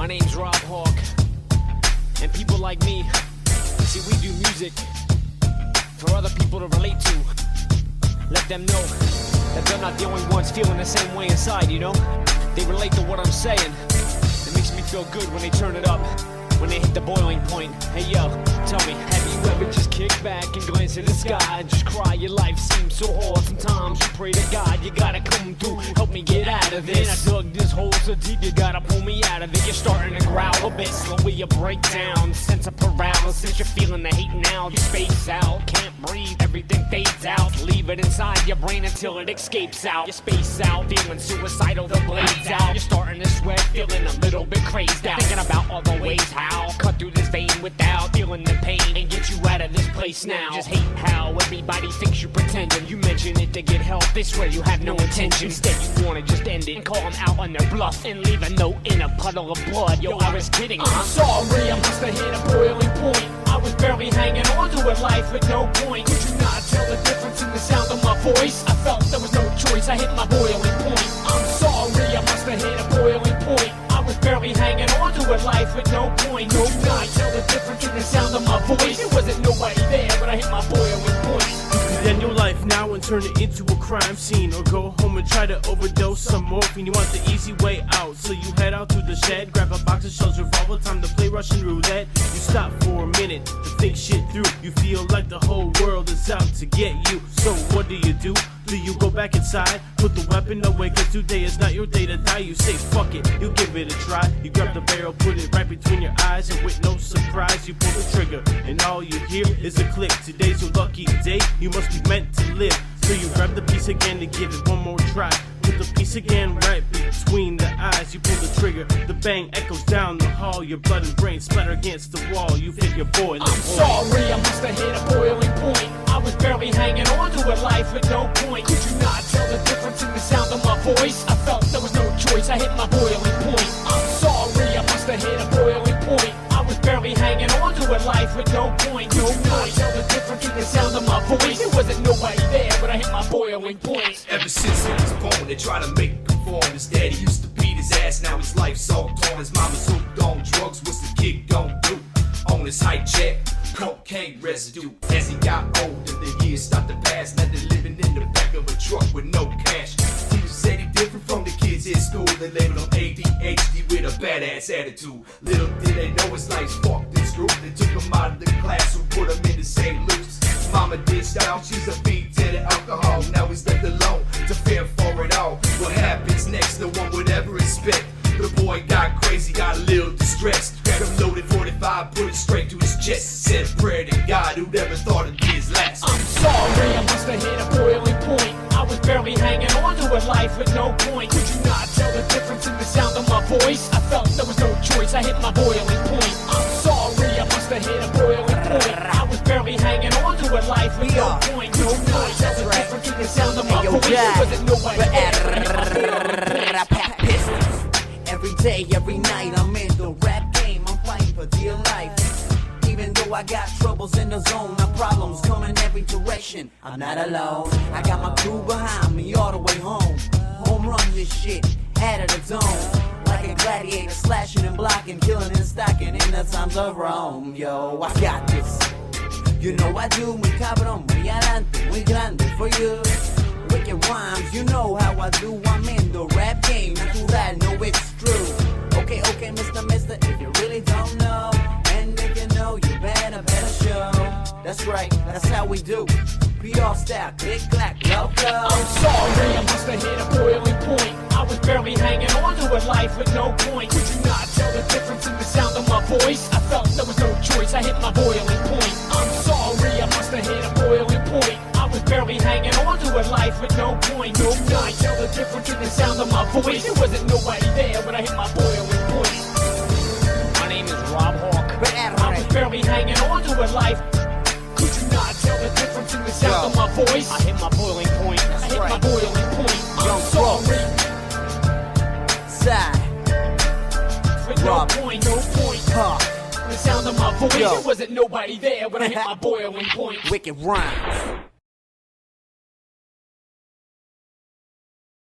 My name's Rob Hawk, and people like me, see, we do music for other people to relate to. Let them know that they're not the only ones feeling the same way inside, you know? They relate to what I'm saying. It makes me feel good when they turn it up, when they hit the boiling point. Hey yo, tell me, have you ever just kicked back and glanced at the sky and just cry? Your life seems so hard. Sometimes you pray to God, you gotta come through, help me get out of this. I dug this hole so deep, you gotta pull me out of it. You're starting to growl a bit, slowly you break down. Sense of paralysis, you're feeling the hate now. You space out, can't breathe, everything fades out. Leave it inside your brain until it escapes out. You space out, feeling suicidal, the blades out. You're starting to sweat, feeling a little bit crazed out, thinking about all the ways how cut through this vein without feeling the pain and get you out of this place now. Just hate how everybody thinks you're pretending. You mention it to get help, they swear you have no intention. Instead you wanna just end it and call them out on their bluff and leave a note in a puddle of blood. Yo, I was kidding. I'm sorry, I must have hit a boiling point. I was barely hanging on to a life with no point. Could you not tell the difference in the sound of my voice? I felt there was no choice, I hit my boiling point. I'm sorry, I must have hit a boiling point. I was barely hanging on to a life with no point. No, not tell the difference in the sound of my voice. It wasn't nobody there, but I hit my boiling point. You could end your life now and turn it into a crime scene, or go home and try to overdose some morphine. You want the easy way out, so you head out to the shed, grab a box of shells, revolver, time to play Russian roulette. You stop for a minute to think shit through. You feel like the whole world is out to get you. So what do? Do you go back inside, put the weapon away, cause today is not your day to die? You say fuck it, you give it a try. You grab the barrel, put it right between your eyes, and with no surprise you pull the trigger, and all you hear is a click. Today's your lucky day, you must be meant to live. So you grab the piece again to give it one more try. Put the piece again right between the eyes. You pull the trigger, the bang echoes down the hall. Your blood and brain splatter against the wall. You feel your boiling point. I'm sorry, I must have hit a boiling point. I was barely hanging on to a life with no point. Could you not tell the difference in the sound of my voice? I felt there was no choice, I hit my boiling point. I'm sorry, I must have hit a boiling point. I was barely hanging on to a life with no point. Could you not tell the difference in the sound of my voice? It wasn't nobody there, but I hit my boiling point. Ever since he was born, they try to make him conform. His daddy used to beat his ass, now his life's all torn. His mama's hooked on drugs, what's the kid gon' do? On his high check, cocaine residue. As he got older, the years start to pass. Now they're living in the back of a truck with no cash. Teachers said he different from the kids in school. They labeled him ADHD with a badass attitude. Little did they know his life's fucked and screwed. They took him out of the classroom, put him into St. Luke's. Mama ditched out, she's a beat to the alcohol. Now he's left alone to fend for it all. What happens next, no one would ever expect. The boy got crazy, got a little distressed. Grabbed him loaded 45, put it straight to his chest. Said a prayer to God, who'd ever thought it'd be his last. I'm sorry, I must have hit a boiling point. I was barely hanging on to a life with no point. Could you not tell the difference in the sound of my voice? I felt there was no choice, I hit my boiling point. I'm sorry, I must have hit a boiling point. I was barely hanging on to a life with no point. No point, tell the difference in the sound of my voice. It wasn't nobody there. Every day, every night, I'm in the rap game. I'm fighting for dear life. Even though I got troubles in the zone, my problems come in every direction. I'm not alone. I got my crew behind me all the way home. Home run this shit, head of the dome. Like a gladiator, slashing and blocking, killing and stocking in the times of Rome. Yo, I got this. You know I do, muy cabrón, muy adelante, muy grande for you. Wicked rhymes, you know how I do. I'm in the rap game, natural, know it's true. Okay, Mr. If you really don't know, and if you know, you better show. That's right, that's how we do. PR style, click, clack, loco. I'm sorry, I must have hit a boiling point. I was barely hanging on to a life with no point. Could you not tell the difference in the sound of my voice? I felt there was no choice, I hit my boiling point. I'm sorry, I must have hit a boiling point. I was barely hanging on to a life with no point. No, I tell the difference in the sound of my voice. It wasn't nobody there, but I hit my boiling point. My name is Rob Hawk. I was barely hanging on to a life. Could you not tell the difference in the sound of my voice? I hit my boiling point. I hit my boiling point. I'm sorry. Side. With no point, no point. The sound of my voice. It wasn't nobody there, but I hit my boiling point. Wicked rhymes.